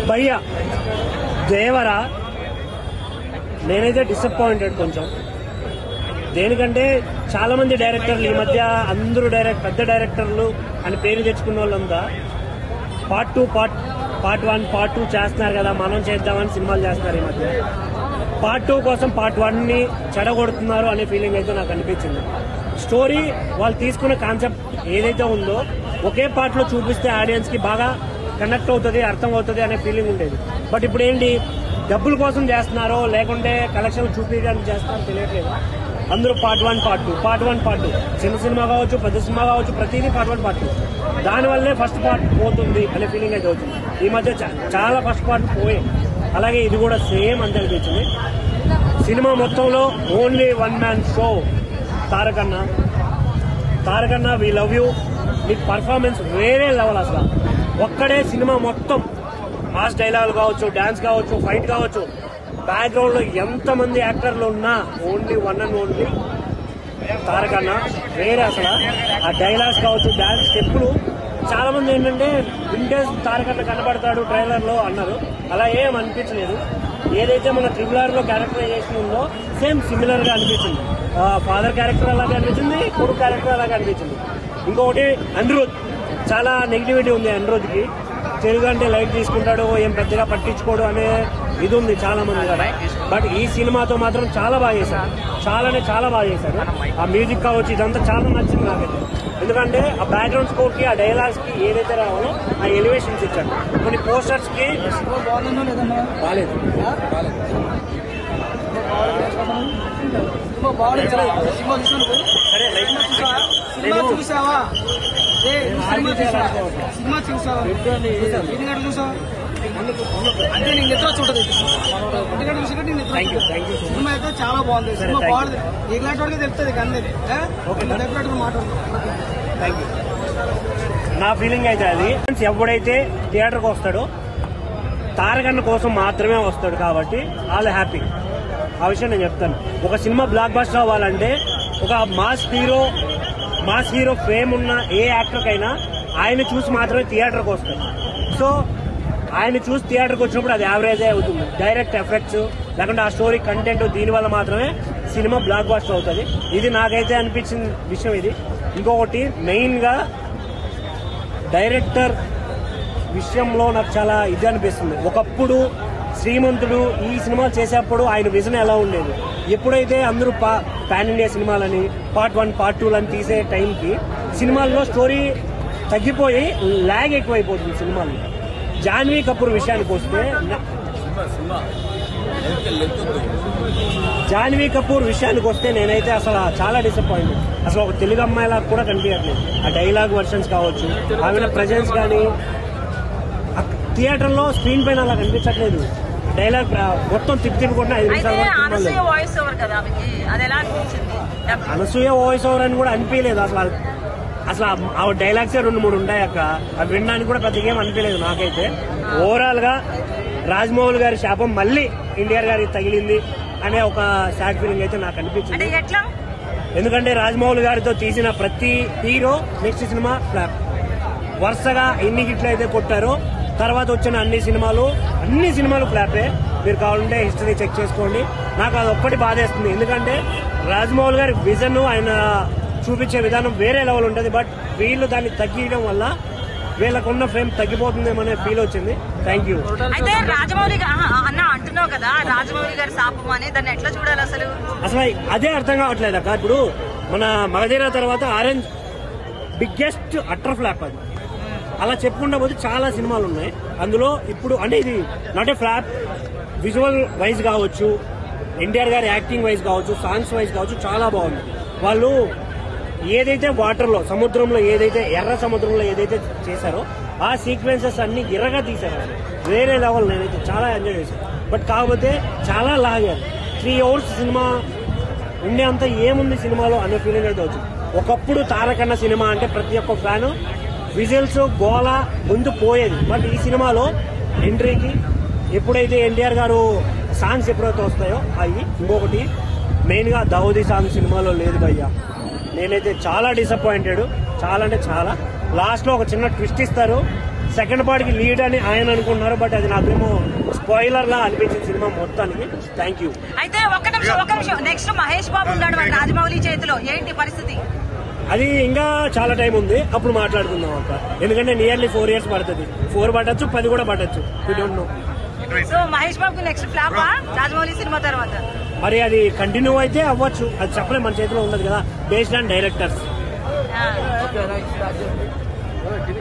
భయ్యా దేవరా నేనైతే డిసప్పాయింటెడ్ కొంచెం. దేనికంటే చాలా మంది డైరెక్టర్లు ఈ మధ్య అందరూ పెద్ద డైరెక్టర్లు అని పేరు తెచ్చుకున్న వాళ్ళంతా పార్ట్ 1 పార్ట్ 2 చేస్తున్నారు కదా, మనం చేద్దామని సినిమాలు చేస్తున్నారు. ఈ మధ్య పార్ట్ 2 కోసం పార్ట్ 1ని చెడగొడుతున్నారు అనే ఫీలింగ్ అయితే నాకు అనిపించింది. స్టోరీ వాళ్ళు తీసుకున్న కాన్సెప్ట్ ఏదైతే ఉందో ఒకే పార్ట్ లో చూపిస్తే ఆడియన్స్ కి బాగా కనెక్ట్ అవుతుంది, అర్థం అవుతుంది అనే ఫీలింగ్ ఉండేది. బట్ ఇప్పుడు ఏంటి, డబ్బుల కోసం చేస్తున్నారో లేకుంటే కలెక్షన్ చూపించడానికి చేస్తున్నారో తెలియట్లేదు. అందరూ పార్ట్ 1 పార్ట్ 2 చిన్న సినిమా కావచ్చు పెద్ద సినిమా కావచ్చు ప్రతిదీ పార్ట్ 1 పార్ట్ 2 దానివల్లే ఫస్ట్ పార్ట్ పోతుంది అనే ఫీలింగ్ అయితే వచ్చింది. ఈ మధ్య చాలా ఫస్ట్ పార్ట్ పోయి, అలాగే ఇది కూడా సేమ్ అంతే అనిపించింది. సినిమా మొత్తంలో ఓన్లీ 1 మ్యాన్ షో. తారకన్నా వి లవ్ యూ, నీ పర్ఫార్మెన్స్ వేరే లెవెల్. అసలు ఒక్కడే సినిమా మొత్తం మాస్ డైలాగ్ కావచ్చు, డాన్స్ కావచ్చు, ఫైట్ కావచ్చు, బ్యాక్గ్రౌండ్ లో ఎంతమంది యాక్టర్లు ఉన్నా ఓన్లీ 1 అండ్ ఓన్లీ తారకన్నా వేరే. అసలు ఆ డైలాగ్స్ కావచ్చు, డాన్స్ స్టెప్పులు చాలా మంది ఏంటంటే వింటేజ్ తారకన్న కనబడతాడు ట్రైలర్ లో అన్నారు, అలా ఏం అనిపించలేదు. ఏదైతే మన RRR లో క్యారెక్టరైజేషన్ ఉందో సేమ్ సిమిలర్ గా అనిపించింది. ఫాదర్ క్యారెక్టర్ అలాగే అనిపించింది, కొడుకు క్యారెక్టర్ అలాగే అనిపించింది. ఇంకొకటి అనిరుద్, చాలా నెగిటివిటీ ఉంది అనిరుద్కి. తెలుగు అంటే లైట్ తీసుకుంటాడు, ఏం పెద్దగా పట్టించుకోడు అనే ఇది ఉంది చాలా మంది కదా. బట్ ఈ సినిమాతో మాత్రం చాలా బాగా చేశారు, చాలా బాగా చేశారు. ఆ మ్యూజిక్ కావచ్చు ఇదంతా చాలా నచ్చింది నాకైతే. ఎందుకంటే ఆ బ్యాక్గ్రౌండ్ స్కోర్ కి, ఆ డైలాగ్స్ కి ఏదైతే రావాలో ఆ ఎలివేషన్స్ ఇచ్చాడు. కొన్ని పోస్టర్స్ కి బాగాలేదు. సినిమా చూసావా? ఎన్ని గంటలు చూసావా? అంటే నేను నిద్ర చూడదు. 1 గంట చూసి సినిమా అయితే చాలా బాగుంది. సినిమా బాగుంది, ఇలాంటి వాడికి తెలుస్తుంది. అందరి మాట్లాడుతుంది. నా ఫీలింగ్ అయితే అది, ఎవడైతే థియేటర్కి వస్తాడో తారకన్న కోసం మాత్రమే వస్తాడు కాబట్టి వాళ్ళు హ్యాపీ. ఆ విషయం నేను చెప్తాను. ఒక సినిమా బ్లాక్ బస్టర్ అవ్వాలంటే ఒక మాస్ హీరో ఫేమ్ ఉన్న ఏ యాక్టర్కైనా ఆయన చూసి మాత్రమే థియేటర్కి వస్తాడు. సో ఆయన చూసి థియేటర్కి వచ్చినప్పుడు అది యావరేజే అవుతుంది. డైరెక్ట్ ఎఫెక్ట్స్ లేకుంటే ఆ స్టోరీ కంటెంట్ దీనివల్ల మాత్రమే సినిమా బ్లాక్ బస్టర్ అవుతుంది. ఇది నాకైతే అనిపించిన విషయం ఇది. ఇంకొకటి మెయిన్ గా డైరెక్టర్ విషయంలో నాకు చాలా ఇది అనిపిస్తుంది. ఒకప్పుడు శ్రీమంతుడు ఈ సినిమాలు చేసేప్పుడు ఆయన విజన్ ఎలా ఉండేది, ఎప్పుడైతే అందరూ పాన్ ఇండియా సినిమాలని పార్ట్ 1 పార్ట్ 2 అని తీసే టైంకి సినిమాల్లో స్టోరీ తగ్గిపోయి ల్యాగ్ ఎక్కువైపోతుంది సినిమాలు. జాన్వీ కపూర్ విషయానికి వస్తే నేనైతే అసలు చాలా డిసప్పాయింటెడ్. అసలు ఒక తెలుగు అమ్మాయిలా కూడా కనిపించట్లేదు. ఆ డైలాగ్ వర్షన్స్ కావచ్చు, ఆమె ప్రెజెన్స్ కానీ థియేటర్ లో స్క్రీన్ పైన అలా కనిపించట్లేదు. డైలాగ్ మొత్తం తిప్పుకుంటున్నా 5 నిమిషాలు. అనసూయ వాయిస్ ఓవర్ అని కూడా అనిపించలేదు అసలు ఆ డైలాగ్సే 2-3 ఉంటాయి అక్క. అవి వినడానికి కూడా పెద్దగా ఏం అనిపించలేదు నాకైతే. ఓవరాల్ గా రాజమౌళి గారి శాపం మళ్ళీ ఎన్టీఆర్ గారికి తగిలింది అనే ఒక సాడ్ ఫీలింగ్ అయితే నాకు అనిపించింది. ఎందుకంటే రాజమౌళి గారితో తీసిన ప్రతి హీరో నెక్స్ట్ సినిమా ఫ్లాప్. వరుసగా ఎన్ని హిట్లు అయితే కొట్టారో తర్వాత వచ్చిన అన్ని సినిమాలు ఫ్లాపే. మీరు కావాలంటే హిస్టరీ చెక్ చేసుకోండి. నాకు అది ఒక్కటి బాధేస్తుంది. ఎందుకంటే రాజమౌళి గారి విజన్, ఆయన చూపించే విధానం వేరే లెవెల్ ఉంటుంది. బట్ వీళ్ళు దాన్ని తగ్గించడం వల్ల వీళ్ళకున్న ఫ్రేమ్ తగ్గిపోతుందేమనే ఫీల్ వచ్చింది. Thank you. అయితే రాజమౌళి అన్న అంటున్నావు కదా, రాజమౌళి గారి శాపం అని, దాన్ని ఎట్లా చూడాలి అసలు అదే అర్థం కావట్లేదు అక్క. ఇప్పుడు మన మగధీర తర్వాత ఆరెంజ్ బిగ్గెస్ట్ అట్టర్ ఫ్లాప్ అది. అలా చెప్పుకుంటా పోతే చాలా సినిమాలు ఉన్నాయి అందులో. ఇప్పుడు అంటే ఇది not a flop, visual wise కావచ్చు, ఎన్టీఆర్ గారి యాక్టింగ్ వైజ్ కావచ్చు, సాంగ్స్ వైజ్ కావచ్చు, చాలా బాగుంది. వాళ్ళు ఏదైతే వాటర్ లో సముద్రంలో ఏదైతే ఎర్ర సముద్రంలో ఏదైతే చేశారో ఆ సీక్వెన్సెస్ అన్ని ఎర్రగా తీశారు. వేరే లెవెల్. నేనైతే చాలా ఎంజాయ్ చేశాను. బట్ కాకపోతే చాలా లాగారు. 3 అవర్స్ సినిమా ఉండే అంత ఏముంది సినిమాలో అనే ఫీలింగ్ అయితే వచ్చింది. ఒకప్పుడు తారకన్న సినిమా అంటే ప్రతి ఒక్క ఫ్యాను విజిల్స్ గోల ముందు పోయేది. బట్ ఈ సినిమాలో ఎంట్రీకి ఎప్పుడైతే ఎన్టీఆర్ గారు సాంగ్స్ ఎప్పుడైతే వస్తాయో అవి. ఇంకొకటి మెయిన్ గా దావూదీ సాంగ్ సినిమాలో లేదు భయ్యా. నేనైతే చాలా డిసప్పాయింటెడ్, చాలా అంటే చాలా. లాస్ట్ లో ఒక చిన్న ట్విస్ట్ ఇస్తారు, సెకండ్ పార్ట్ కి లీడ్ అని ఆయన అనుకుంటున్నారు. బట్ అది నాకేమో స్పాయిలర్ లా అనిపించింది సినిమా మొత్తానికి. Thank you. అయితే ఒక్క నిమిషం నెక్స్ట్ మహేష్ బాబు ఉన్నాడు మన రాజమౌళి చేతిలో, ఏంటి పరిస్థితి? అది ఇంకా చాలా టైం ఉంది, అప్పుడు మాట్లాడుకుందాం అక్క. ఎందుకంటే నియర్లీ 4 years పడుతుంది. 4 పడచ్చు, 10 కూడా పడచ్చు. We don't know. So Mahesh బాబుకి నెక్స్ట్ ఫ్లాపా రాజమౌళి సినిమా తర్వాత? మరి అది కంటిన్యూ అయితే అవ్వచ్చు, అది చెప్పలే, మన చేతిలో ఉండదు కదా, బేస్డ్ ఆన్ డైరెక్టర్స్.